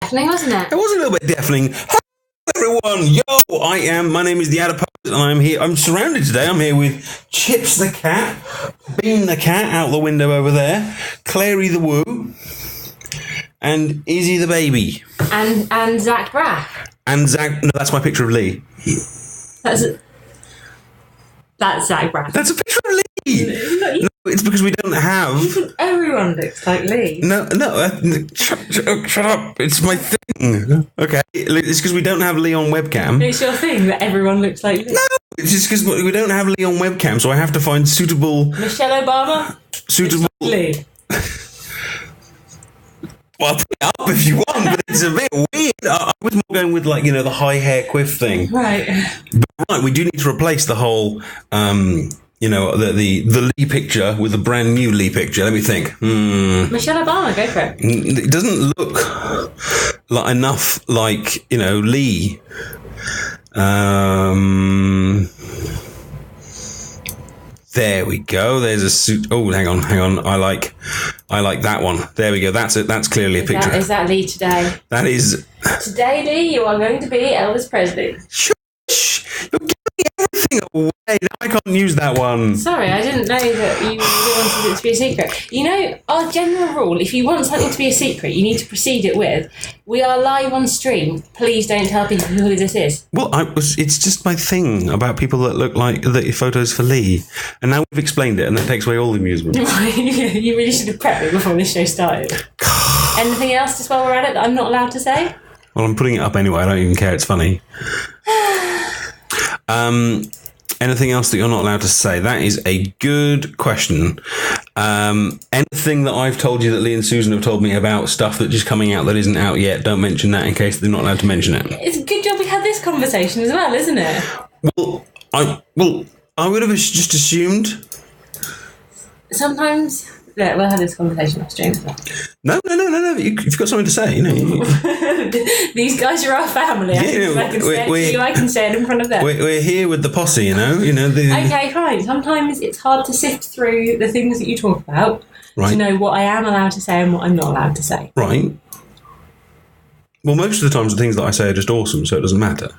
deafening, wasn't it? It was a little bit deafening. Hello, everyone. Yo, my name is the Adipose, and I'm here. I'm surrounded today. I'm here with Chips the cat, Bean the cat out the window over there, Clary the woo, and Izzy the baby. And Zach Braff. And Zach, no, that's my picture of Lee. That's Zach Braff. That's a picture of Lee. No, it's because we don't have... Everyone looks like Lee. No, shut up. It's my thing. Okay, it's because we don't have Lee on webcam. It's your thing that everyone looks like Lee. No, it's just because we don't have Lee on webcam, so I have to find suitable... Michelle Obama? Suitable... Lee. Well, I'll put it up if you want, but it's a bit weird. I was more going with, like, the high hair quiff thing. Right. But right, we do need to replace the whole, the Lee picture with the brand new Lee picture. Let me think. Michelle Obama, go for it. It doesn't look enough like, Lee. There we go. There's a suit. Oh, hang on. I like that one. There we go. That's it. That's clearly a picture. Is that Lee today? That is. Today, Lee, you are going to be Elvis Presley. Shush! You're giving everything away. Now I can't use that one. Sorry, I didn't know that you wanted it to be a secret. Our general rule, if you want something to be a secret, you need to precede it with, we are live on stream. Please don't tell people who this is. Well, it's just my thing about people that look like the photos for Lee. And now we've explained it, and that takes away all the amusement. You really should have prepped me before this show started. Anything else, just while we're at it, that I'm not allowed to say? Well, I'm putting it up anyway. I don't even care. It's funny. Anything else that you're not allowed to say? That is a good question. Anything that I've told you that Lee and Susan have told me about stuff that's just coming out that isn't out yet, don't mention that in case they're not allowed to mention it. It's a good job we had this conversation as well, isn't it? Well, I would have just assumed. Sometimes... Look, we'll have this conversation off stream as well. No. You've got something to say, These guys are our family. I can say it in front of them. We're here with the posse, Okay, fine. Sometimes it's hard to sift through the things that you talk about to know what I am allowed to say and what I'm not allowed to say. Right. Well, most of the times the things that I say are just awesome, so it doesn't matter.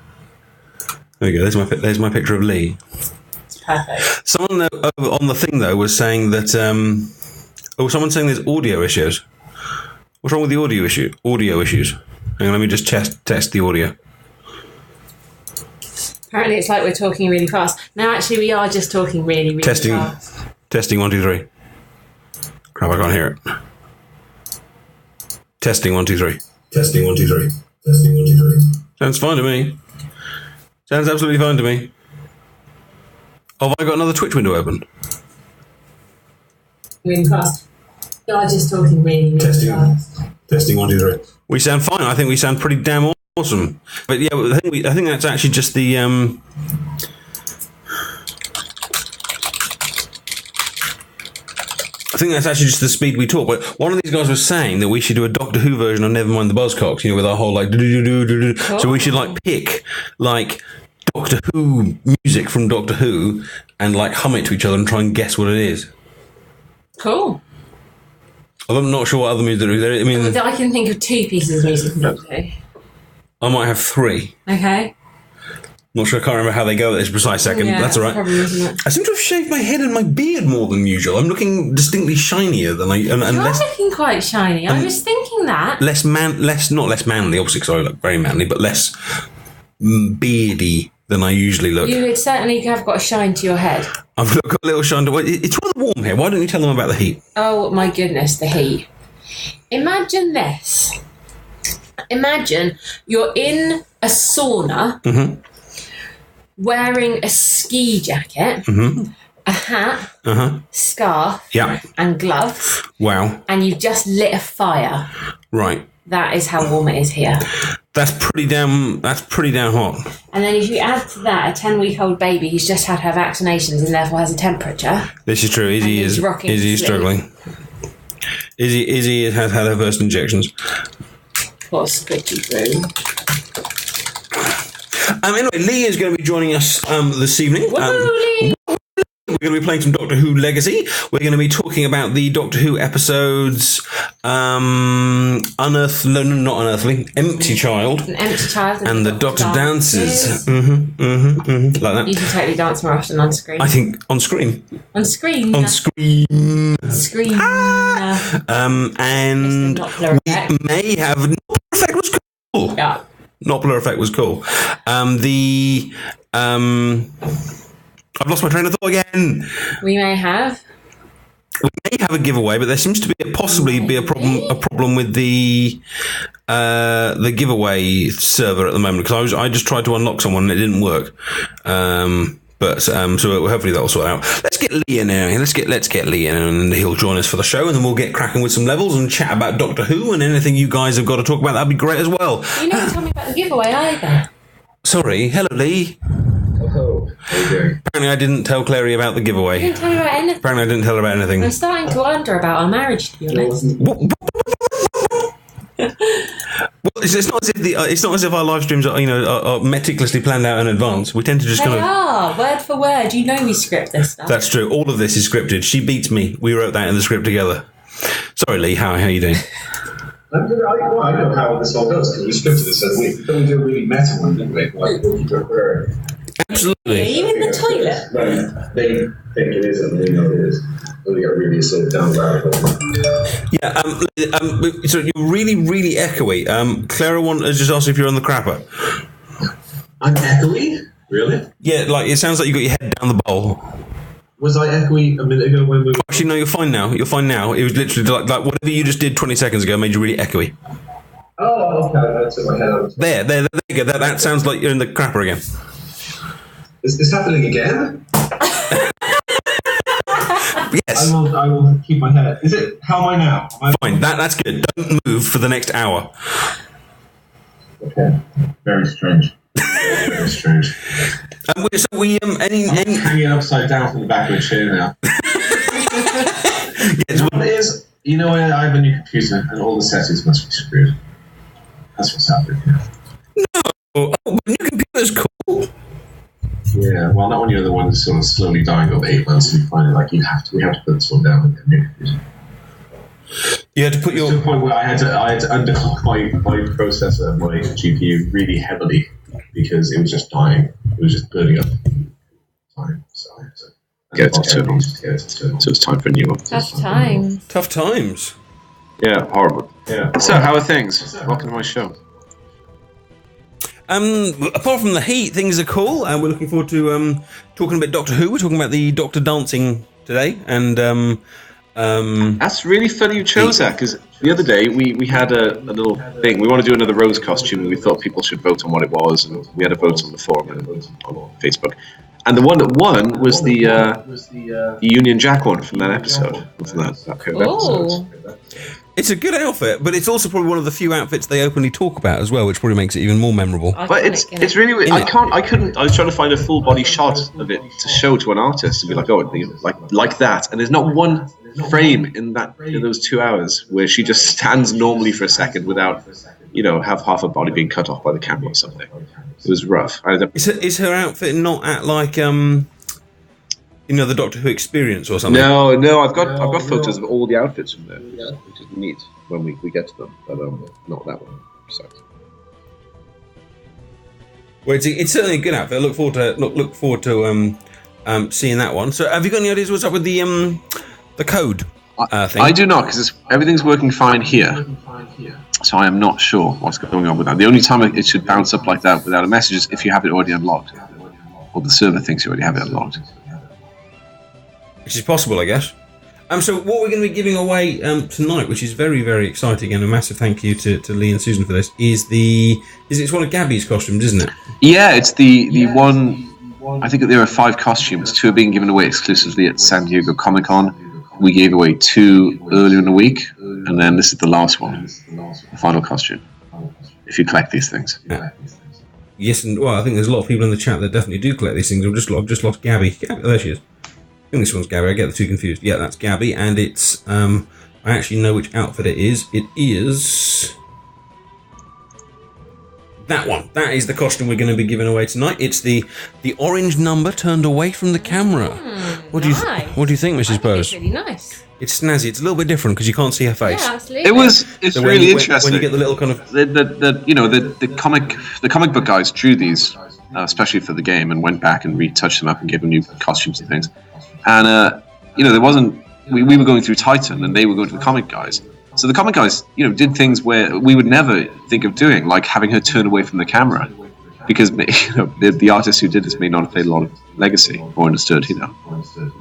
There we go. There's my picture of Lee. It's perfect. Someone on the thing, though, was saying that... someone's saying there's audio issues. What's wrong with the audio issues? Hang on, let me just test the audio. Apparently it's like we're talking really fast. No, actually we are just talking really, really fast. Testing 1 2 3. Crap, I can't hear it. Testing 1 2 3. Testing 1 2 3. Testing 1 2 3. Sounds fine to me. Sounds absolutely fine to me. Oh, have I got another Twitch window open? Really fast. You are just talking really, really fast. Testing 1 2 3. We sound fine. I think we sound pretty damn awesome. But yeah, I think that's actually just the I think that's actually just the speed we talk. But one of these guys was saying that we should do a Doctor Who version of Nevermind the Buzzcocks, with our whole do. So we should pick Doctor Who music from Doctor Who and hum it to each other and try and guess what it is. Cool. I'm not sure what other music there is. I mean, I can think of 2 pieces of music from Doctor Who. I might have 3. Okay. Not sure. I can't remember how they go at this precise second. Yeah, that's all right. Problem, isn't it? I seem to have shaved my head and my beard more than usual. I'm looking distinctly shinier than You're looking quite shiny. I was thinking that. Not less manly, obviously, because I look very manly, but less beardy than I usually look. You would certainly have got a shine to your head. I've got a little shine to... It's rather warm here. Why don't you tell them about the heat? Oh, my goodness, the heat. Imagine this. Imagine you're in a sauna, wearing a ski jacket, a hat, scarf, and gloves. Wow. And you've just lit a fire. Right. That is how warm it is here. That's pretty damn hot. And then if you add to that a 10-week-old baby who's just had her vaccinations and therefore has a temperature. This is true. Izzy is struggling. Izzy has had her first injections. What a squidgy brew. Anyway, Lee is going to be joining us this evening. Lee! We're going to be playing some Doctor Who Legacy. We're going to be talking about the Doctor Who episodes not unearthly, empty child. An empty child. And the Doctor dances. Like that. You should totally dance more often on screen. I think on screen. On screen. On screen. Screen. And we may have Doppler effect was cool. Yeah. Doppler effect was cool. I've lost my train of thought again. We may have a giveaway, but there seems to be possibly be a problem with the giveaway server at the moment, because I just tried to unlock someone and it didn't work. So hopefully that'll sort out. Let's get Lee in here. Let's get Lee in, and he'll join us for the show, and then we'll get cracking with some levels and chat about Doctor Who and anything you guys have got to talk about. That'd be great as well. You never told me about the giveaway either. Sorry. Hello, Lee. Oh, how you doing? Apparently I didn't tell Clary about the giveaway. You didn't tell me about anything. Apparently I didn't tell her about anything. I'm starting to wonder about our marriage, to be honest. Well, it's not as if our live streams are meticulously planned out in advance. We tend to just They are, word for word. You know we script this stuff. That's true. All of this is scripted. She beats me. We wrote that in the script together. Sorry, Lee. How are you doing? I'm good. I know how this all goes because we scripted this as we don't do a really meta one, didn't we? Like Absolutely. Are you in the toilet? Right. They think it is, and we know it is. We got really sort of down rabbit hole. Yeah. So you're really, really echoey. Clara has just asked if you're on the crapper. I'm echoey? Really? Yeah. Like it sounds like you got your head down the bowl. Was I echoey a minute ago when we were... Actually, no, you're fine now. You're fine now. It was literally like whatever you just did 20 seconds ago made you really echoey. Oh, okay. That's in my head. There you go. That sounds like you're in the crapper again. Is this happening again? Yes. I will keep my head. Is it? How am I now? Fine. That's good. Don't move for the next hour. Okay. Very strange. Very strange. I'm hanging upside down from the back of the chair now. What it is, you know, I have a new computer and all the settings must be screwed. That's what's happening here. No, new computer's cool. Yeah, well, not when you're the one that's sort of slowly dying over 8 months, and you find it like we have to put this one down and get a new computer. You had to put your... To the point where I had to underclock my processor, my GPU really heavily because it was just dying. It was just burning up. Fine, so I had to get it to turn on. So it's time for a new one. Tough times. Yeah, horrible. Yeah. So, how are things? Welcome to my show. Apart from the heat, things are cool, and we're looking forward to talking about Doctor Who. We're talking about the Doctor dancing today, and that's really funny you chose that, because the other day we had a little thing. We want to do another Rose costume, and we thought people should vote on what it was, and we had a vote on the forum and on Facebook. And the one that won was the Union Jack one from that episode, from that kind of episode. It's a good outfit, but it's also probably one of the few outfits they openly talk about as well, which probably makes it even more memorable. But it's really weird. I couldn't. I was trying to find a full body shot of it to show to an artist to be like, oh, like that. And there's not one frame in those 2 hours where she just stands normally for a second without, have half her body being cut off by the camera or something. It was rough. Is her outfit not at like the Doctor Who experience or something? No. I've got photos of all the outfits from there, which is neat when we get to them, but not that one. Well, it's certainly a good outfit. I look forward to seeing that one. So, have you got any ideas what's up with the code thing? I do not, because everything's working fine here. So I am not sure what's going on with that. The only time it should bounce up like that without a message is if you have it already unlocked, or the server thinks you already have it unlocked. Which is possible, I guess. So what we're going to be giving away tonight, which is very, very exciting, and a massive thank you to Lee and Susan for this, is it's one of Gabby's costumes, isn't it? Yeah, it's the one. I think there are 5 costumes. 2 are being given away exclusively at San Diego Comic-Con. We gave away 2 earlier in the week, and then this is the last one, the final costume. If you collect these things. Yeah. Yes, and I think there's a lot of people in the chat that definitely do collect these things. I've just lost Gabby. There she is. I think this one's Gabby. I get the 2 confused. Yeah, that's Gabby, and it's I actually know which outfit it is. It is that one. That is the costume we're going to be giving away tonight. It's the orange number turned away from the camera. What do you think, Mrs. Bose? It's really nice. It's snazzy. It's a little bit different because you can't see her face. Yeah, absolutely. It's So really interesting. When you get the little kind of the comic book guys drew these, especially for the game, and went back and retouched them up and gave them new costumes and things. And there wasn't. We were going through Titan, and they were going to the comic guys. So the comic guys, did things where we would never think of doing, like having her turn away from the camera, because the artists who did this may not have played a lot of Legacy or understood.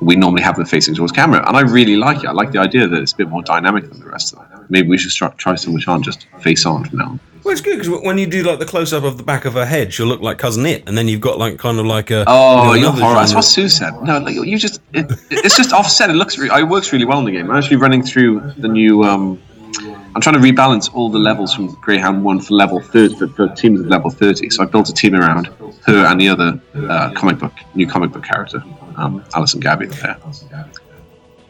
We normally have them facing towards camera, and I really like it. I like the idea that it's a bit more dynamic than the rest of it. Maybe we should try something which aren't just face on from now on. Well, it's good because when you do like the close up of the back of her head, she'll look like Cousin It, and then you've got like kind of like a. Oh, you're horrible. That's what Sue said. No, like you just it's just offset. It works really well in the game. I'm actually running through the new. I'm trying to rebalance all the levels from Greyhound 1 for level 30 for teams of level 30. So I built a team around her and the other new comic book character, Alice and Gabby there.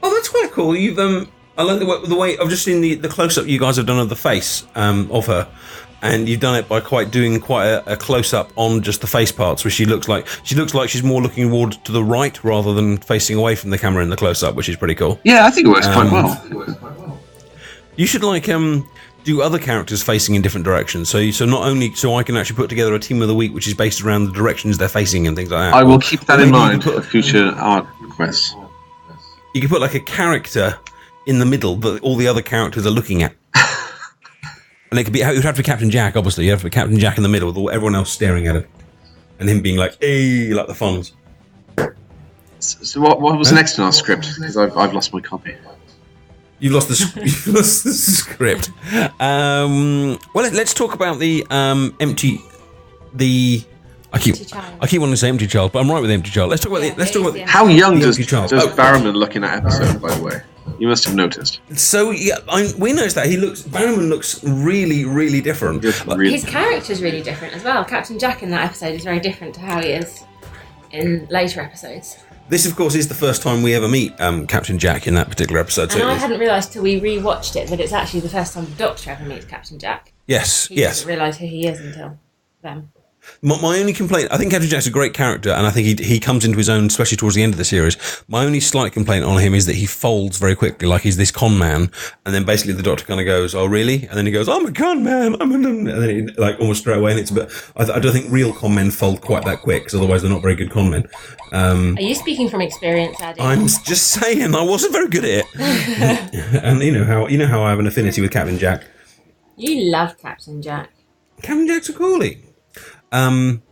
Oh, that's quite cool. You've I like the way I've just seen the close up you guys have done of the face of her, and you've done it by doing quite a close up on just the face parts, where she looks like she's more looking to the right rather than facing away from the camera in the close up, which is pretty cool. Yeah, I think it works quite well. You should do other characters facing in different directions. So I can actually put together a team of the week which is based around the directions they're facing and things like that. I will keep that in mind for future art quests. You could put like a character in the middle that all the other characters are looking at. And it would have to be Captain Jack, obviously. You have to put Captain Jack in the middle with everyone else staring at him. And him being like, hey, like the Fonz. So what was next in our script? Because I've lost my copy. You've lost the script. Well, let's talk about the empty. I keep wanting to say empty child, but I'm right with empty child. Let's talk about how young does Barrowman look in that episode? By the way, you must have noticed. So yeah, we noticed that Barrowman looks really, really different. His character's really different as well. Captain Jack in that episode is very different to how he is in later episodes. This, of course, is the first time we ever meet Captain Jack in that particular episode. And I hadn't realised till we rewatched it that it's actually the first time the Doctor ever meets Captain Jack. Yes, he doesn't realise who he is until then. My only complaint, I think Captain Jack's a great character, and I think he comes into his own, especially towards the end of the series. My only slight complaint on him is that he folds very quickly, like he's this con man, and then basically the Doctor kind of goes, "Oh, really?" And then he goes, "I'm a con man, and then he, like almost straight away, and it's a bit. I don't think real con men fold quite that quick, because otherwise they're not very good con men. Are you speaking from experience, Addy? I'm just saying, I wasn't very good at it. And you know how I have an affinity with Captain Jack. You love Captain Jack. Captain Jack's a coolie. But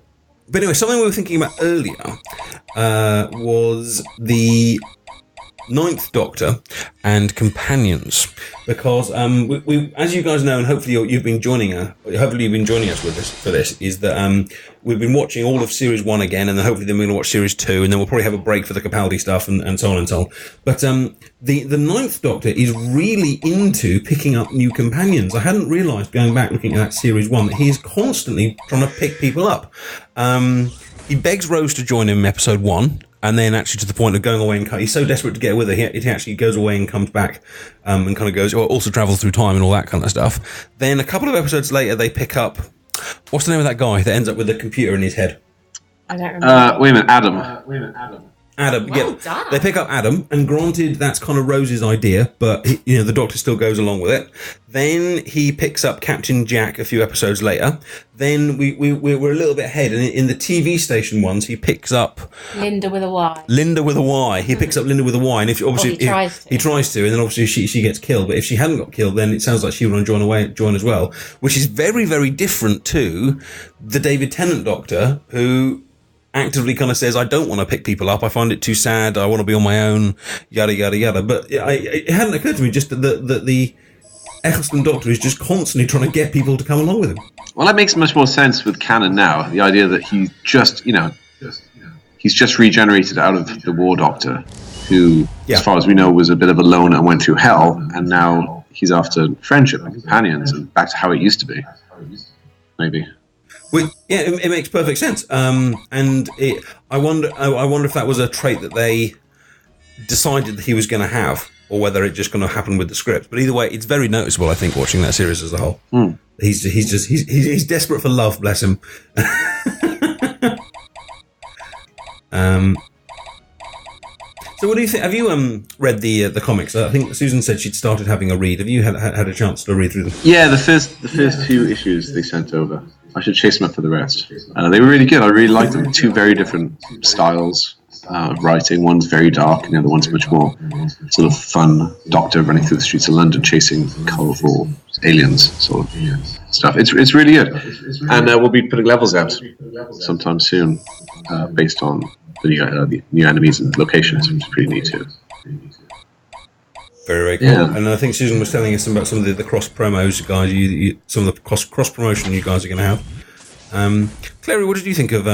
anyway, something we were thinking about earlier was the Ninth Doctor and companions, because we, as you guys know, and hopefully you've been joining us with this, is that we've been watching all of Series 1 again, and then hopefully then we're going to watch Series 2, and then we'll probably have a break for the Capaldi stuff, and so on and so on. But the Ninth Doctor is really into picking up new companions. I hadn't realised, going back looking at that Series 1, that he's constantly trying to pick people up. He begs Rose to join him in episode 1, and then actually to the point of going away and he's so desperate to get with her, he actually goes away and comes back and kind of goes, also travels through time and all that kind of stuff. Then a couple of episodes later, they pick up, what's the name of that guy that ends up with a computer in his head? I don't remember. Wait a minute, Adam. Adam, well yeah, done. they pick up Adam, and granted, that's kind of Rose's idea, but the Doctor still goes along with it. Then he picks up Captain Jack a few episodes later. Then we're a little bit ahead, and in the TV station ones, he picks up Linda with a Y. He picks up Linda with a Y, and if obviously he tries to, and then obviously she gets killed. But if she hadn't got killed, then it sounds like she would join as well, which is very, very different to the David Tennant Doctor, who actively kind of says, I don't want to pick people up, I find it too sad, I want to be on my own, yada yada yada. But it hadn't occurred to me just that the Eccleston Doctor is just constantly trying to get people to come along with him. Well, that makes much more sense with canon now. The idea that he he's just regenerated out of the War Doctor, who, as far as we know, was a bit of a loner and went through hell, and now he's after friendship and companions and back to how it used to be. Maybe. Well, yeah, it makes perfect sense. I wonder if that was a trait that they decided that he was going to have, or whether it's just going to happen with the script. But either way, it's very noticeable, I think, watching that series as a whole. He's desperate for love, bless him. So, what do you think? Have you read the comics? I think Susan said she'd started having a read. Have you had a chance to read through them? Yeah, the first few issues they sent over. I should chase them up for the rest. They were really good. I really liked them. Two very different styles of writing. One's very dark, and the other one's much more sort of fun. Doctor running through the streets of London chasing colourful aliens, sort of stuff. It's really good, and we'll be putting levels out sometime soon, based on the new enemies and locations, which is pretty neat too. Very, very cool. Yeah. And I think Susan was telling us about some of the cross promos, guys. Some of the cross promotion you guys are going to have. Clary, what did you think of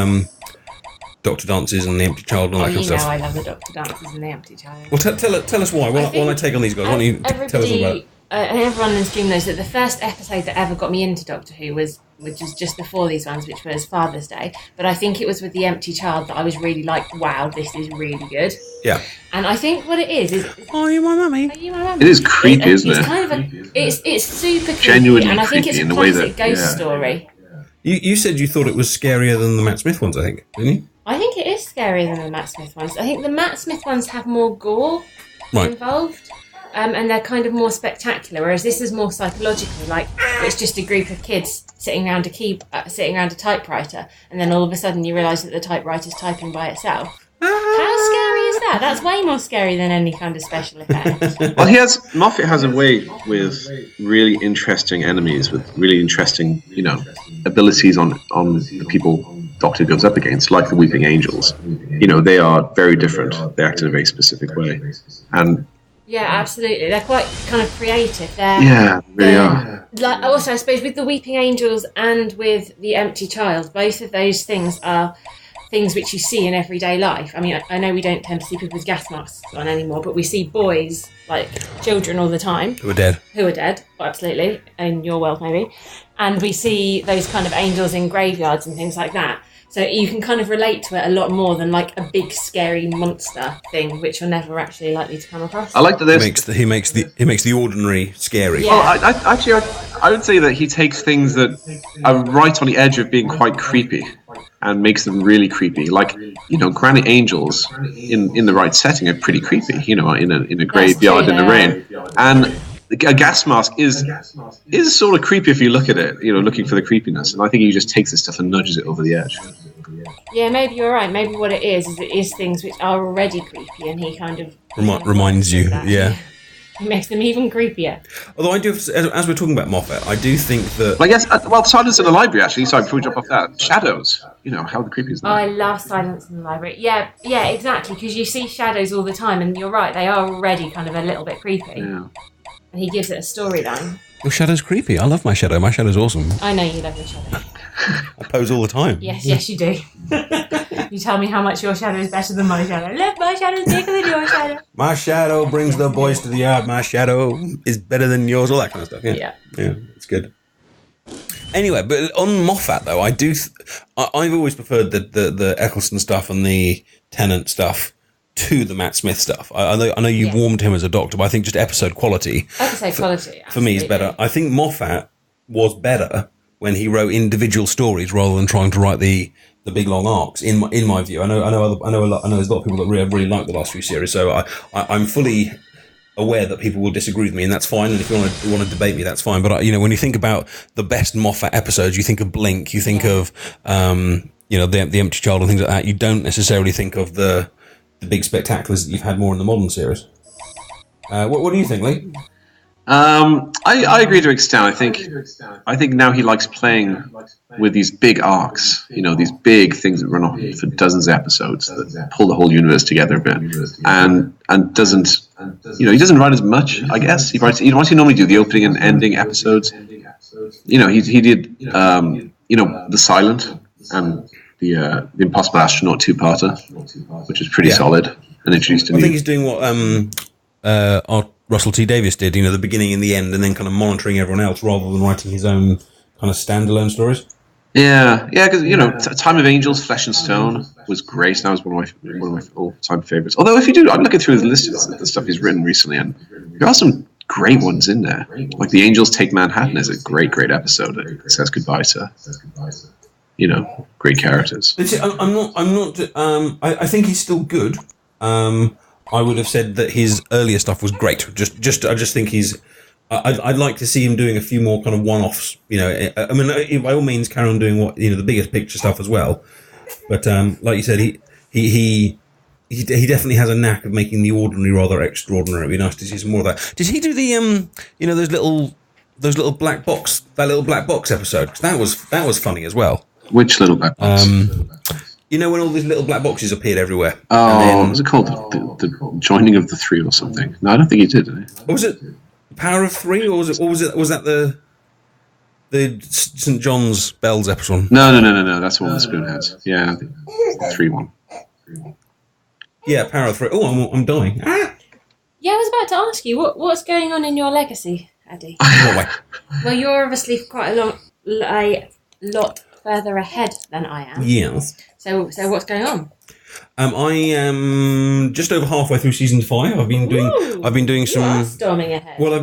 Doctor Dances and the Empty Child and all that kind of stuff? I love the Doctor Dances and the Empty Child. Well, tell us why. While I take on these guys, why don't you tell us all about it? Everyone in the stream knows that the first episode that ever got me into Doctor Who which was just before these ones, which was Father's Day. But I think it was with the Empty Child that I was really like, wow, this is really good. Yeah. And I think what it is oh, you're my mummy. Are you my mummy? It is creepy, isn't it? It's kind of it's super creepy, genuinely and I think creepy it's a in the way classic that, ghost story. You said you thought it was scarier than the Matt Smith ones, I think, didn't you? I think it is scarier than the Matt Smith ones. I think the Matt Smith ones have more gore involved. And they're kind of more spectacular, whereas this is more psychological. Like it's just a group of kids sitting around a typewriter, and then all of a sudden you realise that the typewriter's typing by itself. How scary is that? That's way more scary than any kind of special effect. Well, Moffat has a way with really interesting enemies, with really interesting, abilities on the people Doctor goes up against, like the Weeping Angels. They are very different. They act in a very specific way, and. Yeah, absolutely. They're quite kind of creative. They really are. Like, also, I suppose with the Weeping Angels and with the Empty Child, both of those things are things which you see in everyday life. I mean, I know we don't tend to see people with gas masks on anymore, but we see boys, like children, all the time. Who are dead, absolutely, in your world maybe. And we see those kind of angels in graveyards and things like that. So you can kind of relate to it a lot more than like a big scary monster thing, which you're never actually likely to come across. I like that he makes the ordinary scary. Yeah. Well, I would say that he takes things that are right on the edge of being quite creepy and makes them really creepy. Like, granite angels in the right setting are pretty creepy. In a graveyard in the rain, and a gas mask is sort of creepy if you look at it, looking for the creepiness. And I think he just takes this stuff and nudges it over the edge. Yeah, maybe you're right. Maybe what it is things which are already creepy, and he kind of reminds you. Yeah. He makes them even creepier. Although I do, as we're talking about Moffat, I do think that. Well, yes. Silence in the Library. Actually, sorry, before we jump off that, shadows. How creepy is that? Oh, I love Silence in the Library. Yeah, exactly. Because you see shadows all the time, and you're right. They are already kind of a little bit creepy. Yeah. And he gives it a storyline. Your shadow's creepy. I love my shadow. My shadow's awesome. I know you love your shadow. I pose all the time. Yes, you do. You tell me how much your shadow is better than my shadow. Look, my shadow's bigger than your shadow. My shadow brings the boys to the yard. My shadow is better than yours. All that kind of stuff. Yeah, it's good. Anyway, but on Moffat though, I've always preferred the Eccleston stuff and the Tennant stuff to the Matt Smith stuff. I know you warmed him as a Doctor, but I think just episode quality for me is better. I think Moffat was better when he wrote individual stories rather than trying to write the big long arcs. In my view, I know there's a lot of people that really like the last few series, so I'm fully aware that people will disagree with me, and that's fine. And if you want to debate me, that's fine. But when you think about the best Moffat episodes, you think of Blink, you think of the Empty Child and things like that. You don't necessarily think of the big spectaculars that you've had more in the modern series. What do you think, Lee? I agree to an extent. I think now he likes playing with these big arcs, these big things that run on for dozens of episodes that pull the whole universe together a bit, and doesn't, he doesn't write as much. I guess he writes. What he normally do, the opening and ending episodes. He did, The Silent and the Impossible Astronaut 2-parter, which is pretty solid and introduced to me. I think he's doing what Russell T Davies did, the beginning and the end, and then kind of monitoring everyone else rather than writing his own kind of standalone stories. Yeah, because Time of Angels, Flesh and Stone was great. That was one of my all-time favorites. Although, I'm looking through the list of the stuff he's written recently, and there are some great ones in there. Like The Angels Take Manhattan is a great episode. It says goodbye to great characters. I'm not. I think he's still good. I would have said that his earlier stuff was great. I just think I'd like to see him doing a few more kind of one-offs. I mean, by all means, carry on doing the biggest picture stuff as well. But like you said, he definitely has a knack of making the ordinary rather extraordinary. It'd be nice to see some more of that. Did he do the those little black box episode? 'Cause that was funny as well. Which little black box? When all these little black boxes appered everywhere. What was it called? The joining of the three or something? No, I don't think he did. Or was it Power of Three, or was that the St. John's Bells episode? No. That's the one with Spoonheads. Yeah, the 3-1. Yeah, Power of Three. Oh, I'm dying. Ah! Yeah, I was about to ask you what's going on in your legacy, Addy. Well, you're obviously quite a lot further ahead than I am. Yes. So what's going on? I am just over halfway through season 5. I've been doing some. You are storming ahead. Well, I've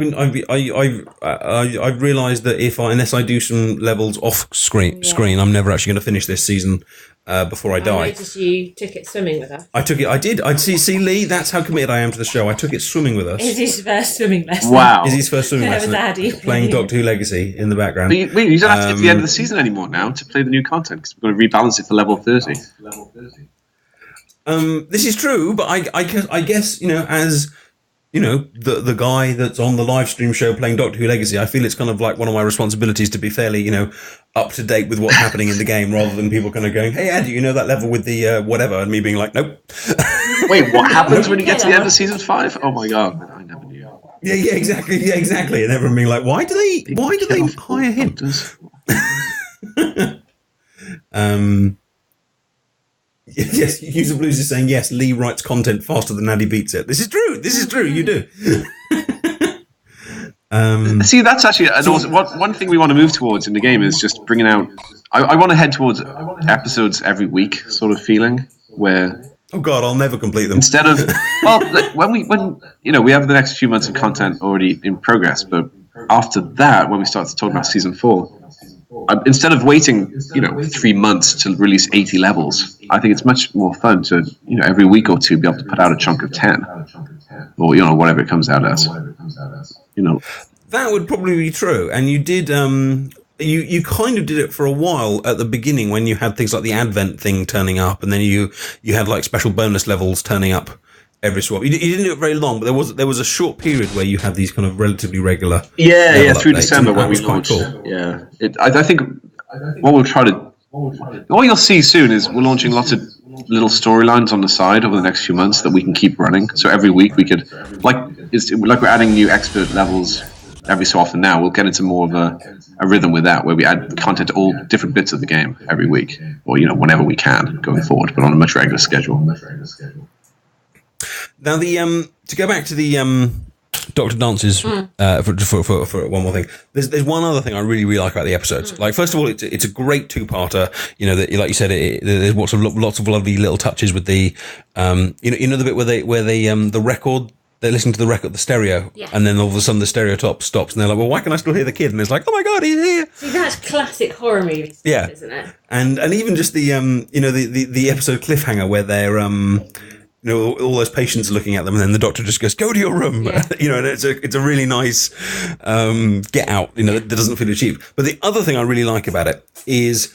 realised that unless I do some levels off screen, I'm never actually going to finish this season before I die. I noticed you took it swimming with us. I did. I'd see Lee. That's how committed I am to the show. I took it swimming with us. Is his first swimming lesson? Wow. Is his first swimming lesson? Addy Playing Doctor Who Legacy in the background. But you don't have to get to the end of the season anymore now to play the new content because we're going to rebalance it for level 30. This is true, but I guess as the guy that's on the live stream show playing Doctor Who Legacy, I feel it's kind of like one of my responsibilities to be fairly up to date with what's happening in the game, rather than people kind of going, "Hey, Andy, that level with the whatever," and me being like, "Nope." Wait, what happens when you get to the end of season 5? Oh my god, I never knew. Yeah, exactly, and everyone being like, "Why do they hire him?" Yes, User Blues is saying yes. Lee writes content faster than Naddy beats it. This is true. You do. See, that's actually one thing we want to move towards in the game is just bringing out. I want to head towards episodes every week sort of feeling where. Oh God, I'll never complete them. Instead of when we have the next few months of content already in progress, but after that, when we start to talk about season 4. Instead of waiting, 3 months to release 80 levels, I think it's much more fun to, every week or two be able to put out a chunk of 10, or whatever it comes out as. That would probably be true, and you did. You kind of did it for a while at the beginning when you had things like the Advent thing turning up, and then you had like special bonus levels turning up every swap. You didn't do it very long, but there was a short period where you had these kind of relatively regular. Yeah, through December when we launched. Cool. Yeah, I think what you'll see soon is we're launching lots of little storylines on the side over the next few months that we can keep running. So every week we could, like we're adding new expert levels every so often now. We'll get into more of a rhythm with that, where we add content to all different bits of the game every week, or whenever we can going forward, but on a much regular schedule. Now, to go back to the Doctor Dances for one more thing, there's one other thing I really, really like about the episodes. Like, first of all, it's a great two-parter. That, like you said, there's lots of lovely little touches with the the bit where they the record. They're listening to the record, the stereo, and then all of a sudden the stereo stops, and they're like, "Well, why can I still hear the kid?" And it's like, "Oh my god, he's here!" See, that's classic horror movie stuff, isn't it? And even just the the episode cliffhanger where they're all those patients are looking at them, and then the doctor just goes, "Go to your room." Yeah. And it's a really nice get out. That doesn't feel cheap. But the other thing I really like about it is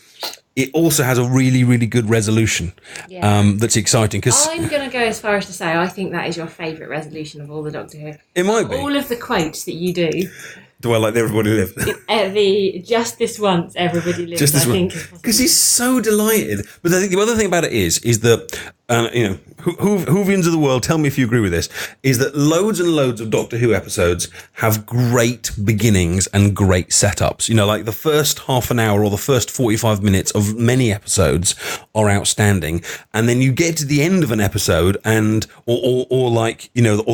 it also has a really, really good resolution. That's exciting. Cause I'm going to go as far as to say I think that is your favourite resolution of all the Doctor Who. It might be. All of the quotes that you do. Do I like Everybody Live? Just this once, Everybody Lives. Just this one. Because he's so delighted. But I think the other thing about it is that, Whovians of the world, tell me if you agree with this, is that loads and loads of Doctor Who episodes have great beginnings and great setups. Like the first half an hour or the first 45 minutes of many episodes are outstanding. And then you get to the end of an episode or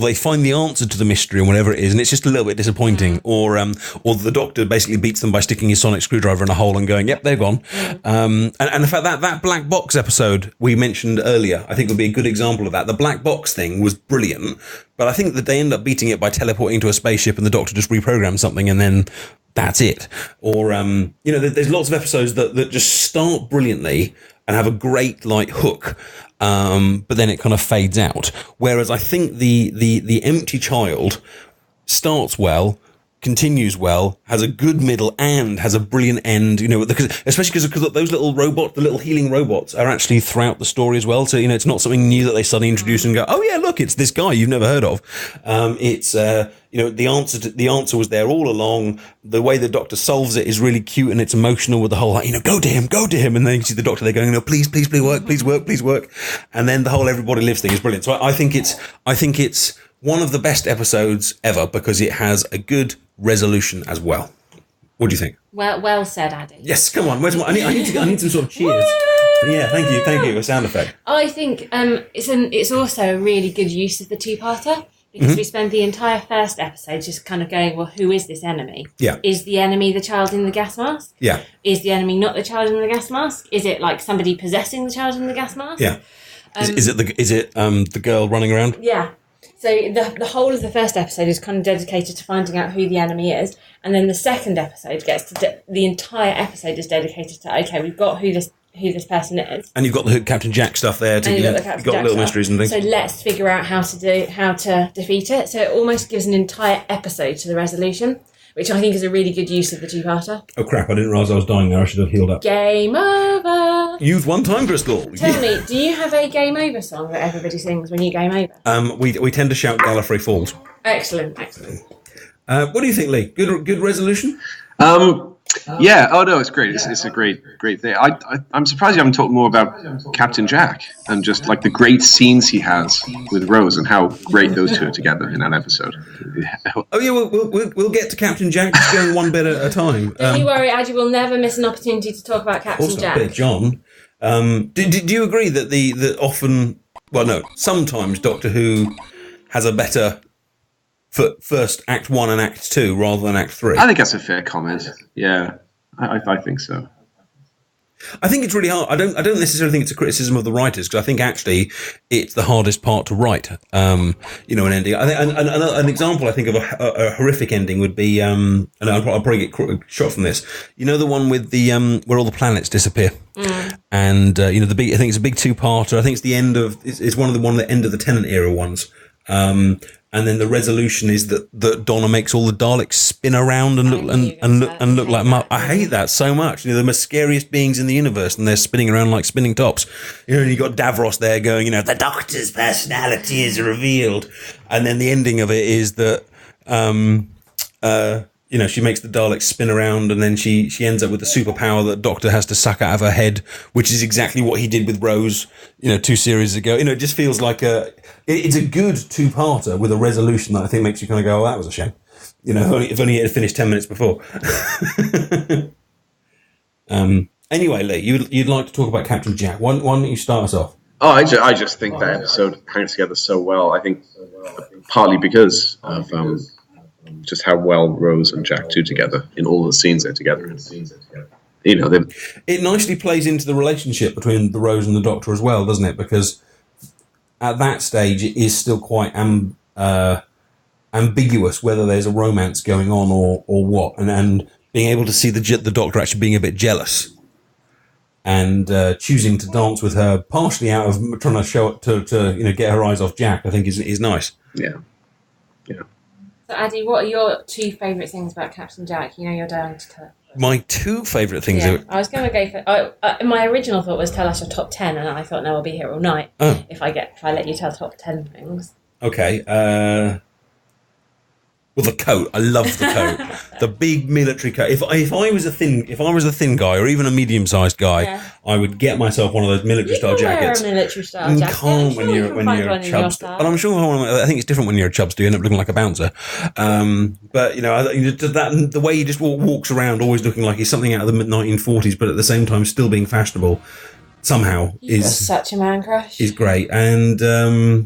they find the answer to the mystery or whatever it is, and it's just a little bit disappointing. Or the Doctor basically beats them by sticking his sonic screwdriver in a hole and going, "Yep, they're gone." And in fact, that black box episode we mentioned earlier, I think would be a good example of that. The black box thing was brilliant, but I think that they end up beating it by teleporting to a spaceship and the Doctor just reprograms something and then that's it. Or, there's lots of episodes that just start brilliantly and have a great like hook, but then it kind of fades out. Whereas I think the Empty Child starts well, continues well, has a good middle, and has a brilliant end, especially because those little robots, the little healing robots, are actually throughout the story as well. So, it's not something new that they suddenly introduce and go, oh yeah, look, it's this guy you've never heard of. The answer was there all along. The way the Doctor solves it is really cute, and it's emotional with the whole, go to him. And then you see the Doctor there going, no, please work. And then the whole everybody lives thing is brilliant. So I think it's one of the best episodes ever because it has a good resolution as well. What do you think? Well said, Addy. Yes, come on. Where's I need some sort of cheers. Yeah, thank you. A sound effect. I think it's also a really good use of the two-parter because we spend the entire first episode just kind of going, well, who is this enemy? Yeah. Is the enemy the child in the gas mask? Yeah. Is the enemy not the child in the gas mask? Is it like somebody possessing the child in the gas mask? Yeah. Is it the girl running around? Yeah. So the whole of the first episode is kind of dedicated to finding out who the enemy is, and then the second episode the entire episode is dedicated to, okay, we've got who this person is, and you've got the Captain Jack stuff there too. You've got little mysteries and things. So let's figure out how to defeat it. So it almost gives an entire episode to the resolution, which I think is a really good use of the two-parter. Oh crap! I didn't realise I was dying there. I should have healed up. Game over. You've won time, Crystal. Tell me, do you have a game over song that everybody sings when you game over? We tend to shout Gallifrey Falls. Excellent. What do you think, Lee? Good resolution? Yeah. Oh no, it's great. It's a great thing. I'm surprised you haven't talked more about Captain Jack and just like the great scenes he has with Rose and how great those two are together in that episode. Oh yeah, we'll get to Captain Jack. Just going one bit at a time. Don't you worry, Addy. We'll never miss an opportunity to talk about Captain Jack. Also, John. Do you agree that sometimes Doctor Who has a better first Act 1 and Act 2 rather than Act 3? I think that's a fair comment. Yeah, I think so. I think it's really hard. I don't necessarily think it's a criticism of the writers because I think actually it's the hardest part to write. An ending. I think an example I think of a horrific ending would be, and I'll probably get shot from this. The one with the where all the planets disappear, and I think it's a big two-parter. I think it's the end of it's one of the end of the Tennant era ones. And then the resolution is that Donna makes all the Daleks spin around and look like muck. I hate that so much. The most scariest beings in the universe, and they're spinning around like spinning tops. And you got Davros there going, the Doctor's personality is revealed, and then the ending of it is that she makes the Daleks spin around, and then she ends up with the superpower that Doctor has to suck out of her head, which is exactly what he did with Rose, 2 series ago. It just feels like it's a good two-parter with a resolution that I think makes you kind of go, oh, that was a shame. If only it had finished 10 minutes before. Anyway, Lee, you'd like to talk about Captain Jack. Why don't you start us off? Oh, I just think that episode hangs together so well. I think partly because of just how well Rose and Jack do together in all the scenes they're together in. It nicely plays into the relationship between the Rose and the Doctor as well, doesn't it? Because at that stage, it is still quite ambiguous whether there's a romance going on or what, and being able to see the Doctor actually being a bit jealous and choosing to dance with her, partially out of trying to show it to get her eyes off Jack, I think is nice. Yeah. So, Addy, what are your 2 favourite things about Captain Jack? You're dying to tell us. My 2 favourite things. Yeah, I was going to go for. My original thought was tell us your top 10, and I thought, no, I'll be here all night if I let you tell top 10 things. Okay. Well, the coat. I love the coat. The big military coat. If I was a thin guy or even a medium-sized guy, I would get myself one of those military-style jackets. Wear a military-style jacket. You can't when you're a chubs. But I'm sure I think it's different when you're a chubs. You end up looking like a bouncer. But the way he just walks around, always looking like he's something out of the mid-1940s, but at the same time still being fashionable. Somehow is such a man crush. He's great, and I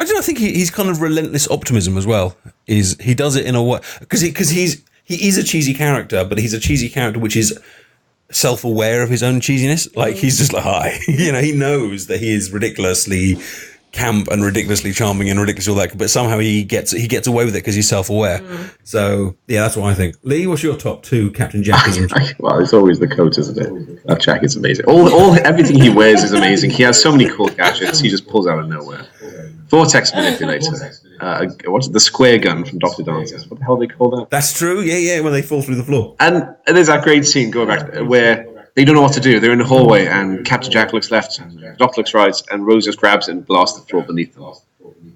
think he's kind of relentless optimism as well. He does it in a way because he is a cheesy character, but he's a cheesy character which is self-aware of his own cheesiness. Like he's just like, hi, he knows that he is ridiculously camp and ridiculously charming and ridiculously all that, but somehow he gets away with it because he's self-aware. So yeah, that's what I think. Lee, what's your top 2 Captain Jackisms? Well, it's always the coat, isn't it? That jacket's amazing. Everything he wears is amazing. He has so many cool gadgets. He just pulls out of nowhere. Vortex manipulator. What's it? The square gun from Dr. Dances. What the hell do they call that? That's true. Yeah, when they fall through the floor. And there's that great scene going back where they don't know what to do. They're in the hallway, and Captain Jack looks left, and Doc looks right, and Rose just grabs it and blasts the floor beneath them,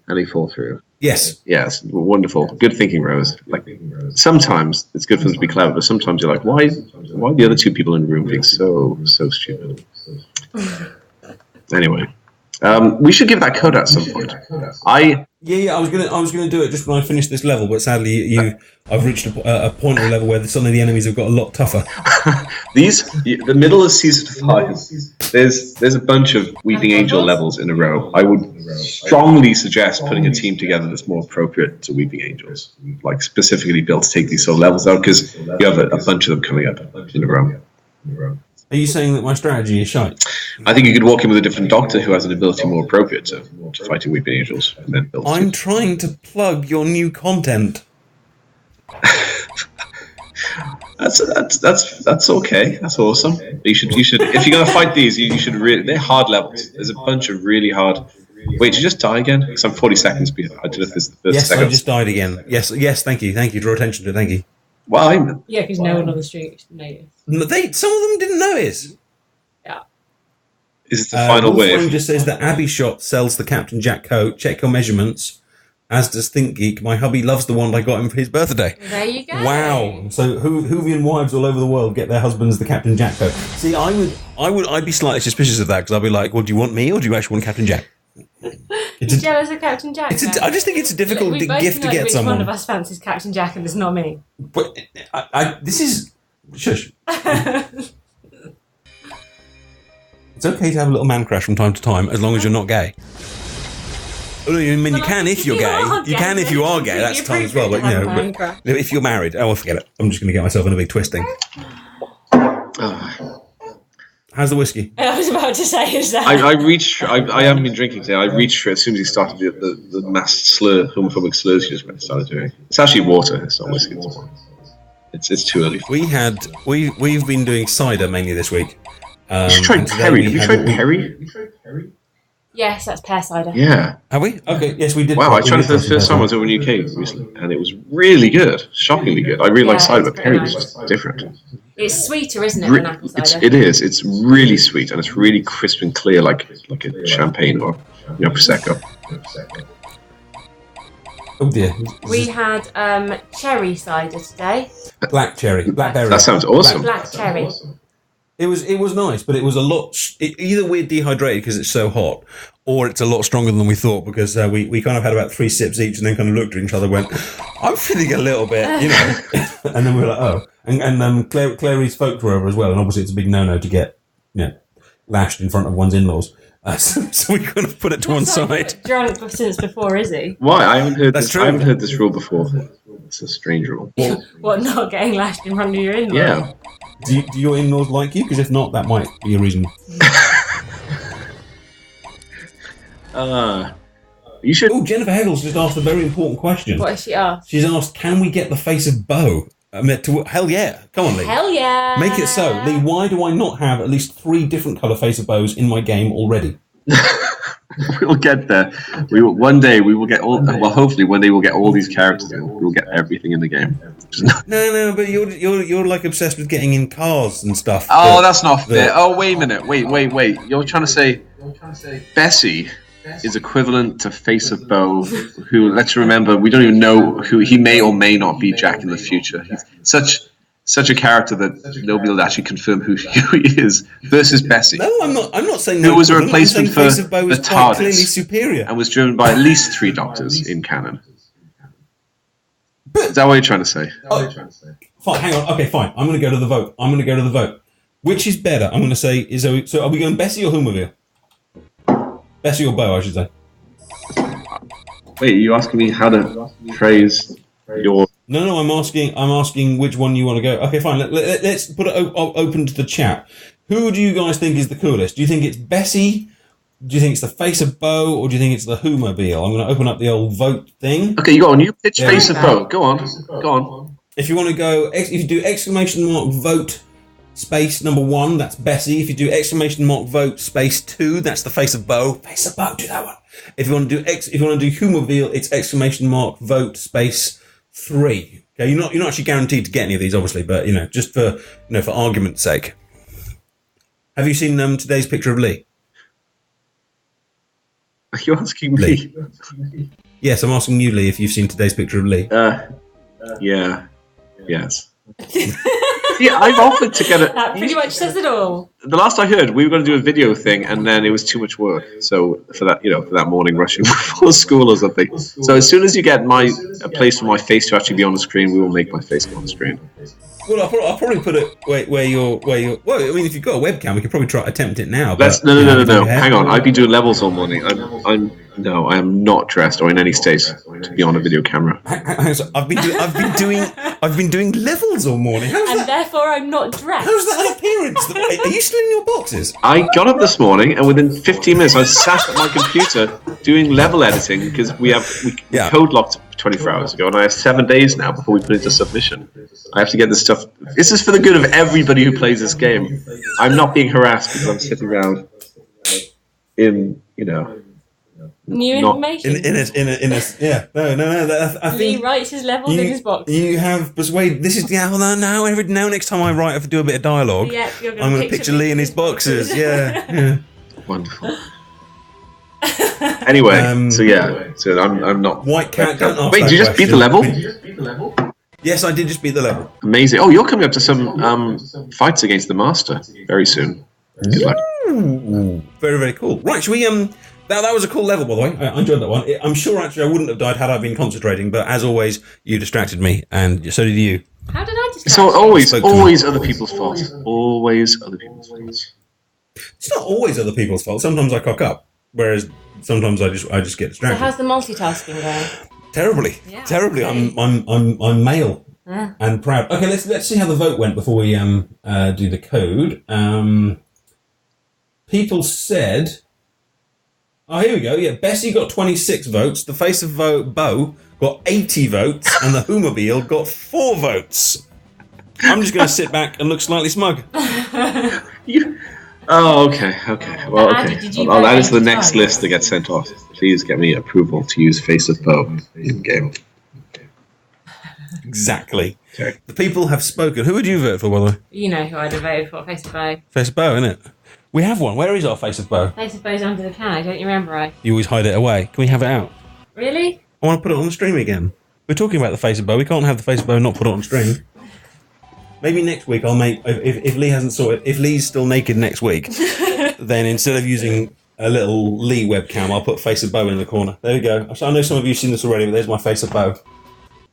and they fall through. Yes. Yes, wonderful. Good thinking, Rose. Like, sometimes it's good for them to be clever, but sometimes you're like, why are the other 2 people in the room being so stupid? Anyway, we should give that code out at some point. Yeah, I was gonna do it just when I finish this level, but sadly I've reached a point of the level where suddenly the enemies have got a lot tougher. The middle of season 5, there's a bunch of Weeping Angel levels in a row. I would strongly suggest putting a team together that's more appropriate to Weeping Angels, like specifically built to take these sort of levels out, because you have a bunch of them coming up in a row. Are you saying that my strategy is shite? I think you could walk in with a different doctor who has an ability more appropriate to fighting Weeping Angels, and then build. I'm trying to plug your new content. That's okay. That's awesome. You should if you're gonna fight these, you should they're hard levels. There's a bunch of really hard. Wait, did you just die again? Because I'm 40 seconds behind. I don't know if this is the first second. I just died again. Yes. Thank you. Draw attention to it. Thank you. Why? Yeah, because no one on the street noticed. Some of them didn't notice. Yeah. Is it the final wave? Just says that Abbey Shop sells the Captain Jack coat. Check your measurements. As does Think Geek. My hubby loves the wand I got him for his birthday. There you go. Wow. So Whovian wives all over the world get their husbands the Captain Jack coat. See, I'd be slightly suspicious of that, because I'd be like, well, do you want me or do you actually want Captain Jack? You're jealous of Captain Jack? I just think it's a difficult gift to get someone. One of us fancies Captain Jack and it's not me. But this is... Shush. It's okay to have a little man crush from time to time, as long as you're not gay. I mean, you can if you're gay. You can if you are gay. That's time as well. But if you're married, forget it. I'm just going to get myself in a big twisting. How's the whiskey? I was about to say, is that I haven't been drinking today. I reached for it as soon as he started the mass homophobic slurs he just started doing. It's actually water. It's not whiskey. It's too early. We've been doing cider mainly this week. You should try Perry. Have you tried Perry? Yes, that's pear cider. Yeah. Have we? Okay, yes, we did. Wow, I tried it for the first time I was over in the UK recently, and it was really good. Shockingly good. I really like cider, but Perry was just different. It's sweeter, isn't it, than apple cider? It is. It's really sweet, and it's really crisp and clear, like a champagne or Prosecco. Oh dear. We had cherry cider today. Blackberry. That sounds awesome. Black cherry. It was nice, but it was a lot. Either we're dehydrated because it's so hot, or it's a lot stronger than we thought, because we kind of had about 3 sips each, and then kind of looked at each other, and went, "I'm feeling a little bit," and then we were like, "Oh." And Clary's folks were over as well, and obviously it's a big no-no to get lashed in front of one's in-laws. So we kind of put it to one side. Drunk since before, is he? Why? I haven't heard this. I haven't heard this rule before. It's a strange rule. What, not getting lashed in front of your in-laws? Yeah. Do your in-laws like you? Because if not, that might be a reason. You should. Oh, Jennifer Hegel's just asked a very important question. What has she asked? She's asked, can we get the face of Bo? Hell yeah. Come on, Lee. Hell yeah. Make it so. Lee, why do I not have at least 3 different colour face of bows in my game already? We'll get there. One day we will get all. Well, hopefully one day we'll get all these characters. We'll get everything in the game. No, but you're like obsessed with getting in cars and stuff. Oh, that's not fair. Oh, wait a minute. Wait. You're trying to say Bessie is equivalent to Face of Bo, who, let's remember, we don't even know who he may or may not be Jack in the future. He's such a character that nobody will actually confirm who he is, versus Bessie. No, I'm not saying no. Who was a replacement for the TARDIS, clearly superior, and was driven by at least 3 doctors in canon. Is that what you're trying to say? Fine, hang on. Okay, fine. I'm going to go to the vote. Which is better? I'm going to say, so are we going Bessie or Humorous? Bessie or Bo, I should say. Wait, are you asking me how to phrase your... No, I'm asking which one you want to go. Okay, fine. Let's put it open to the chat. Who do you guys think is the coolest? Do you think it's Bessie Do you think it's the face of Bo, or do you think it's the Whomobile? I'm going to open up the old vote thing. Okay, you got a new pitch face of Bo. Go on. If you want to go, if you do exclamation mark vote space number 1, that's Bessie. If you do exclamation mark vote space 2, that's the face of Bo. Face of Bo, do that one. If you want to do Whomobile, it's exclamation mark vote space 3. Okay, you're not actually guaranteed to get any of these, obviously, but just for for argument's sake. Have you seen today's picture of Lee? Are you asking me? Yes, I'm asking you, Lee, if you've seen today's picture of Lee. Yeah. Yes. Yeah, I've offered to get it. That pretty much says it all. The last I heard, we were going to do a video thing, and then it was too much work. So for that morning rushing before school or something. So as soon as you get a place for my face to actually be on the screen, we will make my face go on the screen. Well, I'll probably put it where you're. Well, I mean, if you've got a webcam, we could probably attempt it now. No. Hang on, I'd be doing levels all morning. I am not dressed or in any state to be on a video camera. I've been doing levels all morning. Therefore I'm not dressed. How's that an appearance? Are you still in your boxes? I got up this morning and within 15 minutes I sat at my computer doing level editing because we code locked 24 hours ago and I have 7 days now before we put it into submission. I have to get this stuff. This is for the good of everybody who plays this game. I'm not being harassed because I'm sitting around in new information. I think Lee writes his levels in his box. You have persuaded. This is now next time I write, I have to do a bit of dialogue. Yeah, I'm going to picture Lee in his boxes. Yeah. Wonderful. Anyway, so I'm not. White cat. Wait, did you just beat the level? Yes, I did just beat the level. Amazing. Oh, you're coming up to some fights against the Master very soon. Ooh, very, very cool. Right, should we That was a cool level, by the way. I enjoyed that one. I'm sure, actually, I wouldn't have died had I been concentrating, but as always, you distracted me, and so did you. How did I distract So you? always other people's fault. Always other people's fault. It's not always other people's fault. Sometimes I cock up, whereas sometimes I just get distracted. So how's the multitasking going? Terribly. Yeah. Terribly. I'm male and proud. Okay, let's see how the vote went before we do the code. People said. Oh, here we go. Yeah, Bessie got 26 votes. The face of Bo got 80 votes, and the Whomobile got 4 votes. I'm just going to sit back and look slightly smug. Oh, okay. Well, okay. I'll add it to the next list that gets sent off. Please get me approval to use face of Bo in game. Exactly. Okay. The people have spoken. Who would you vote for, by the way? You know who I'd have voted for, face of Bo. Face of Bo, innit? We have one. Where is our face of Bo? Face of Bo's under the piano, don't you remember? You always hide it away. Can we have it out? Really? I want to put it on the stream again. We're talking about the face of Bo. We can't have the face of Bo and not put it on stream. Maybe next week I'll make... If Lee hasn't sorted... If Lee's still naked next week, then instead of using a little Lee webcam, I'll put face of Bo in the corner. There we go. So I know some of you have seen this already, but there's my face of Bo.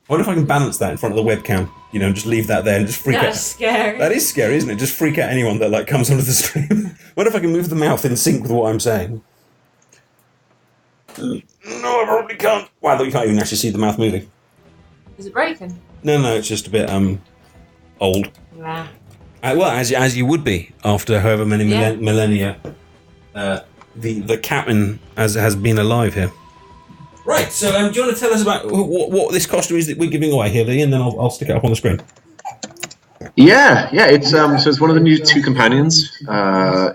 I wonder if I can balance that in front of the webcam, and just leave that there and just freak out. That's scary. That is scary, isn't it? Just freak out anyone that comes onto the stream. I wonder if I can move the mouth in sync with what I'm saying. No, I probably can't. Wow, look, you can't even actually see the mouth moving. Is it broken? No, it's just a bit old. Wow. Well, as you would be after however many millennia the captain has been alive here. Right, so do you want to tell us about what this costume is that we're giving away here, Lee, and then I'll stick it up on the screen. Yeah, it's so it's one of the new 2 companions.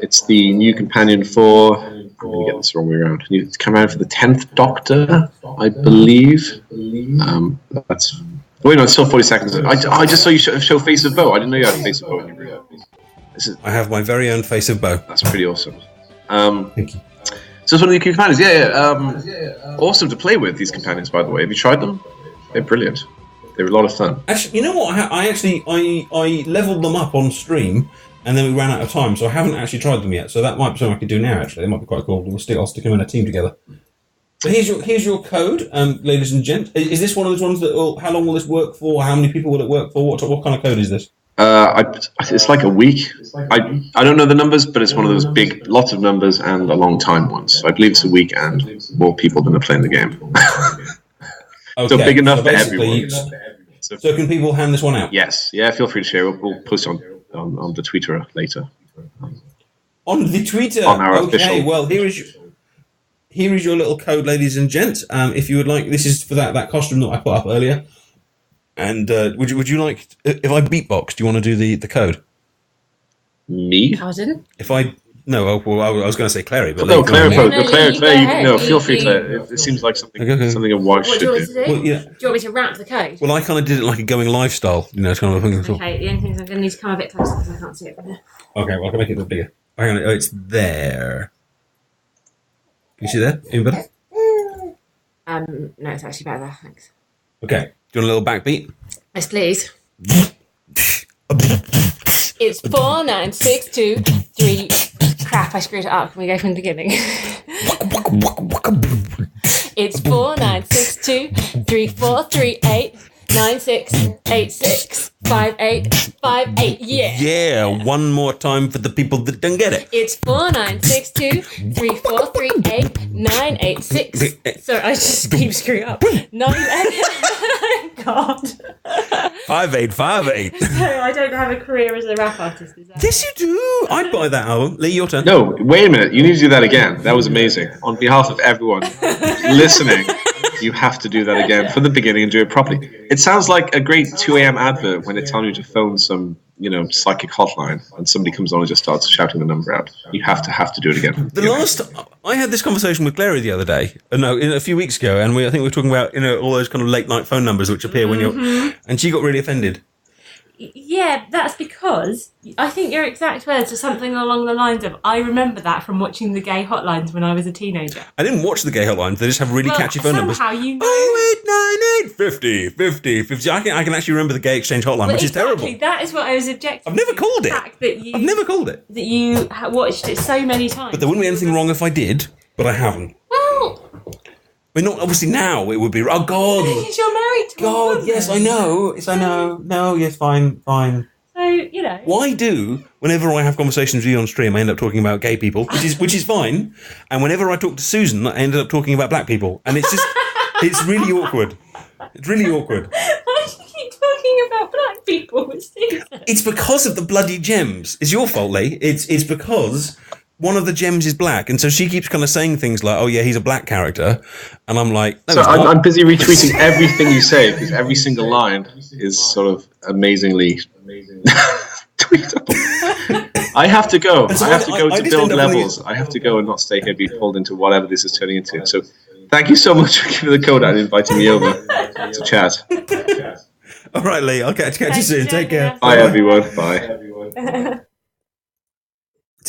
It's the new companion for. I'm going to get this the wrong way around. It's come out for the 10th Doctor, I believe. That's. Wait, no, it's still 40 seconds. I just saw you show face of Bo. I didn't know you had a face of Bo in your group. I have my very own face of Bo. That's pretty awesome. Thank you. So it's one of the companions. Awesome to play with, these companions, by the way. Have you tried them? They're brilliant. They're a lot of fun. Actually, you know what? I leveled them up on stream, and then we ran out of time, so I haven't actually tried them yet. So that might be something I could do now. Actually, they might be quite cool. I'll stick them in a team together. So here's your code, ladies and gents. Is this one of those ones that? How long will this work for? How many people will it work for? What kind of code is this? It's like a week. I don't know the numbers, but it's one of those big, lots of numbers and a long time ones. So I believe it's a week and more people than are playing the game. Okay. So big enough for everyone. So can people hand this one out? Yes. Yeah, feel free to share. We'll post on the Twitter later. On the Twitter. On our official. Well, here is your little code, ladies and gents. If you would like, this is for that costume that I put up earlier. And would you like, if I beatbox, do you want to do the code? Me? Pardon? If I... No, I was going to say Clary, but... No, Claire, feel free to... It seems like something a wife should do. What do you want me to do? Well, yeah. Do you want me to rap the code? Well, I kind of did it like a going live style. You know, it's kind of a thing. Okay, the only thing is I'm going to need to come a bit closer because I can't see it from here. Okay, well, I can make it a bit bigger. Hang on, it's there. Can you see that? Any better? No, it's actually better there, thanks. Okay, do you want a little backbeat? Yes, please. It's 4962 Crap, I screwed it up. Can we go from the beginning? It's 4962 96865858. Yeah, one more time for the people that don't get it. It's 4962 Sorry, I just keep screwing up. 9 God. 5858. So I don't have a career as a rap artist, is that? Yes, you do. I'd buy that album. Lee, your turn. No, wait a minute. You need to do that again. That was amazing. On behalf of everyone listening, you have to do that again from the beginning and do it properly. It sounds like a great 2 a.m. advert when they're telling you to phone some, psychic hotline and somebody comes on and just starts shouting the number out. You have to do it again. I had this conversation with Clary the other day, a few weeks ago, and I think we were talking about, all those kind of late night phone numbers which appear when you're, and she got really offended. Yeah, that's because I think your exact words are something along the lines of, I remember that from watching the gay hotlines when I was a teenager. I didn't watch the gay hotlines, they just have really catchy phone numbers. Somehow you know. 0898 50 50. I can actually remember the gay exchange hotline, which is terrible. That is what I was objecting. I've never called it. I've never called it. That you watched it so many times. But there wouldn't be anything wrong if I did, but I haven't. Well... I mean, not obviously now it would be... Oh, God. Because you're married to a woman. Yes, I know. Yes, I know. No, yes, fine. So, Why do, whenever I have conversations with you on stream, I end up talking about gay people, which is fine. And whenever I talk to Susan, I ended up talking about black people. And it's just... it's really awkward. It's really awkward. Why do you keep talking about black people with Susan? It's because of the bloody gems. It's your fault, Lee. It's because... one of the gems is black, and so she keeps kind of saying things like, "Oh yeah, he's a black character," and I'm like, no, so I'm busy retweeting everything you say because every single line is sort of amazingly tweetable. I have to go. I have to go to build levels. I have to go and not stay here, be pulled into whatever this is turning into. So, thank you so much for giving the code out and inviting me over to chat. All right, Lee. I'll catch you soon. Take care. Bye, everyone. Bye.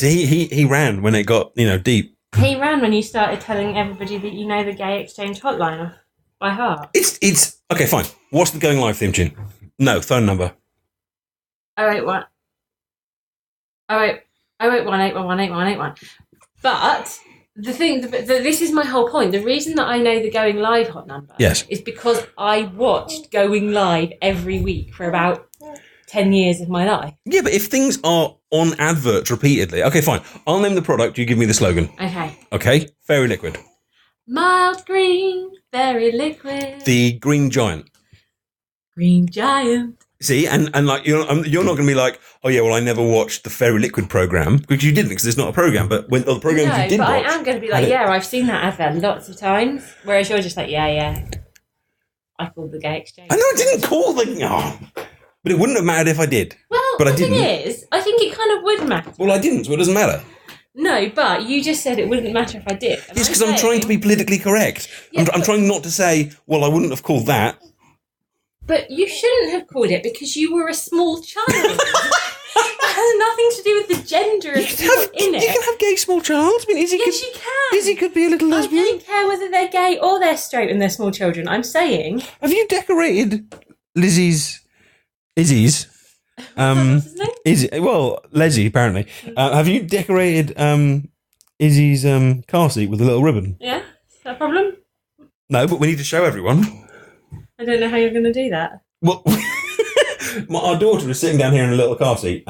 He ran when it got, deep. He ran when you started telling everybody that you know the gay exchange hotline off by heart. It's okay, fine. What's the going live theme tune? No, phone number. 081. 08181818181. But the thing, this is my whole point. The reason that I know the going live hot number is because I watched going live every week for about 10 years of my life. Yeah, but if things are on adverts repeatedly... Okay, fine. I'll name the product, you give me the slogan. Okay? Fairy Liquid. Mild green, fairy liquid. The Green Giant. Green Giant. See, and like, you're not going to be like, oh yeah, well, I never watched the Fairy Liquid program, because you didn't, because it's not a program, but when the programs you did watch... I am going to be like, I've seen that advert lots of times, whereas you're just like, yeah. I called the gay exchange. I know, I didn't call the... Oh. But it wouldn't have mattered if I did. Well, but the I didn't. Thing is, I think it kind of would matter. Well, I didn't, so it doesn't matter. No, but you just said it wouldn't matter if I did. Yes, because I'm trying to be politically correct. Yeah, I'm trying not to say, well, I wouldn't have called that. But you shouldn't have called it because you were a small child. That has nothing to do with the gender of people in it. You can have gay small child. I mean, you can. Izzy could be a little lesbian. I don't care whether they're gay or they're straight and they're small children. I'm saying... Have you decorated Izzy's... Leslie, apparently. Have you decorated Izzy's car seat with a little ribbon? Yeah, is that a problem? No, but we need to show everyone. I don't know how you're going to do that. Well, our daughter is sitting down here in a little car seat,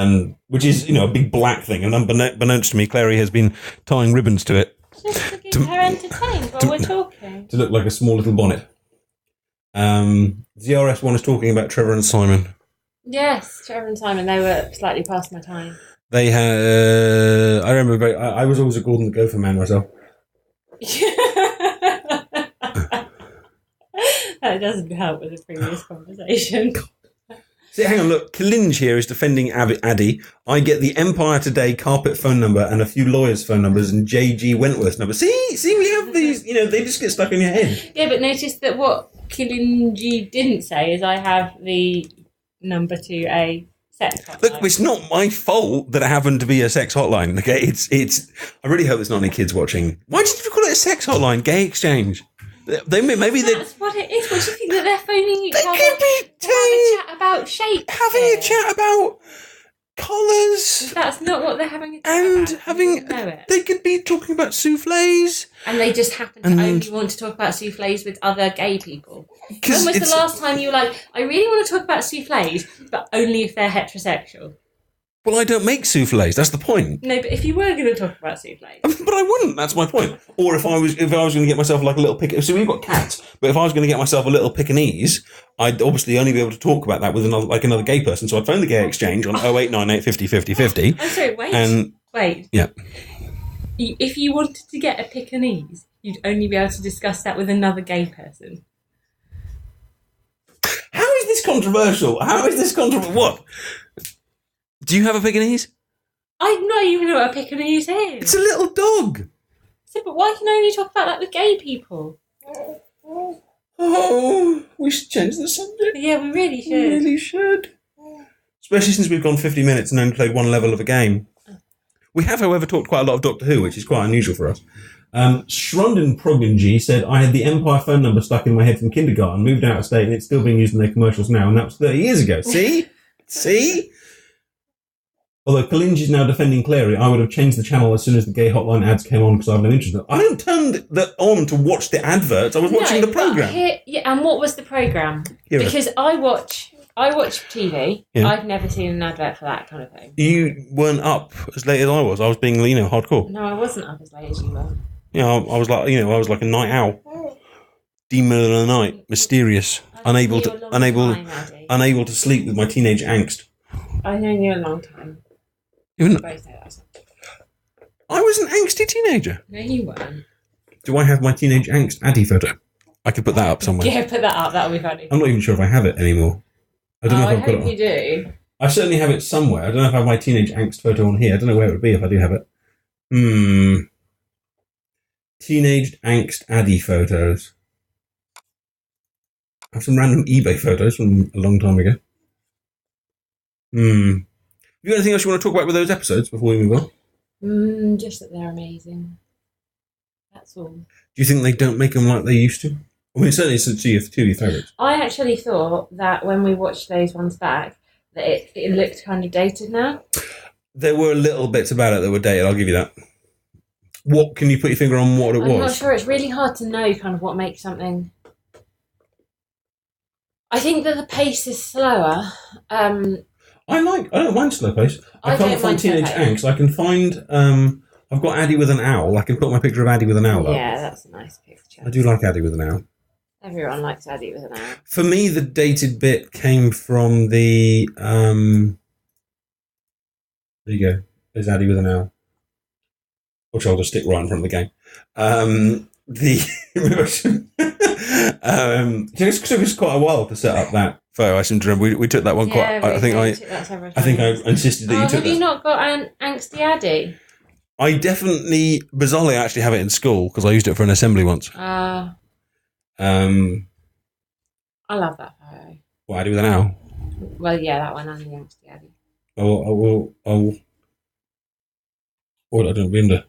which is, a big black thing, and unbeknownst to me, Clary has been tying ribbons to it. Just to keep her entertained while we're talking. To look like a small little bonnet. ZRS1 is talking about Trevor and Simon. Yes, Trevor and Simon, they were slightly past my time. They had... I remember remember I was always a Gordon the Gopher man myself. That doesn't help with the previous conversation. See, hang on, look. Kalinj here is defending Addy. I get the Empire Today carpet phone number and a few lawyers' phone numbers and J.G. Wentworth's number. See, we have these, they just get stuck in your head. Yeah, but notice that what Kalinji didn't say is I have the number to a sex hotline. Look, it's not my fault that it happened to be a sex hotline, okay? It's. I really hope there's not any kids watching. Why did you call it a sex hotline? Gay exchange. That's what it is. What do you think that they're phoning each other? They could be to have a chat about shape. Having a chat about colours. That's not what they're having a chat about. They could be talking about souffles. And they just happen to only want to talk about souffles with other gay people. When was the last time you were like, I really want to talk about souffles, but only if they're heterosexual? Well, I don't make souffles. That's the point. No, but if you were going to talk about souffles, but I wouldn't. That's my point. Or if I was going to get myself like a little so we've got cats. But if I was going to get myself a little Pekingese, I'd obviously only be able to talk about that with another gay person. So I'd phone the Gay Exchange on 0898 50 50 50. I'm sorry. Wait. Yeah. If you wanted to get a Pekingese, you'd only be able to discuss that with another gay person. How is this controversial? What? Do you have a Pekingese? I don't even know what a Pekingese is. It's a little dog. So, but why can I only talk about that with gay people? Oh, we should change the subject. Yeah, we really should. Especially since we've gone 50 minutes and only played one level of a game. We have, however, talked quite a lot of Doctor Who, which is quite unusual for us. Shrundin Progenji said, I had the Empire phone number stuck in my head from kindergarten, moved out of state, and it's still being used in their commercials now, and that was 30 years ago. See? See? Although Kalinj is now defending Clary, I would have changed the channel as soon as the gay hotline ads came on because I have no interest in it. I didn't turn that on to watch the adverts. I was watching the programme. And what was the programme? Because I watch TV. Yeah. I've never seen an advert for that kind of thing. You weren't up as late as I was. I was being, hardcore. No, I wasn't up as late as you were. Yeah, I was like a night owl. Demon of the night, mysterious, unable to sleep with my teenage angst. I've known you a long time. I was an angsty teenager. No, you weren't. Do I have my teenage angst Addy photo? I could put that up somewhere. Yeah, put that up. That'll be funny. I'm not even sure if I have it anymore. I don't know if I've got it. I hope you do. I certainly have it somewhere. I don't know if I have my teenage angst photo on here. I don't know where it would be if I do have it. Teenage angst Addy photos. I have some random eBay photos from a long time ago. Have you got anything else you want to talk about with those episodes before we move on? Just that they're amazing. That's all. Do you think they don't make them like they used to? I mean, certainly it's two of your favourites. I actually thought that when we watched those ones back, that it looked kind of dated now. There were little bits about it that were dated, I'll give you that. What, can you put your finger on what it was? I'm not sure. It's really hard to know kind of what makes something... I think that the pace is slower. I don't mind slow pace. I can't find teenage angst. I can find. I've got Addy with an owl. I can put my picture of Addy with an owl up. Yeah, that's a nice picture. I do like Addy with an owl. Everyone likes Addy with an owl. For me, the dated bit came from the. There you go. There's Addy with an owl. Which I'll just stick right in front of the game. It took us quite a while to set up that photo. I seem to remember we took that one quite. I think I insisted that you took that. Have you not got an angsty Addy? I definitely, bizarrely, actually have it in school because I used it for an assembly once. I love that photo. What, Addy with an owl? Well, yeah, that one and the angsty Addy. What I don't remember.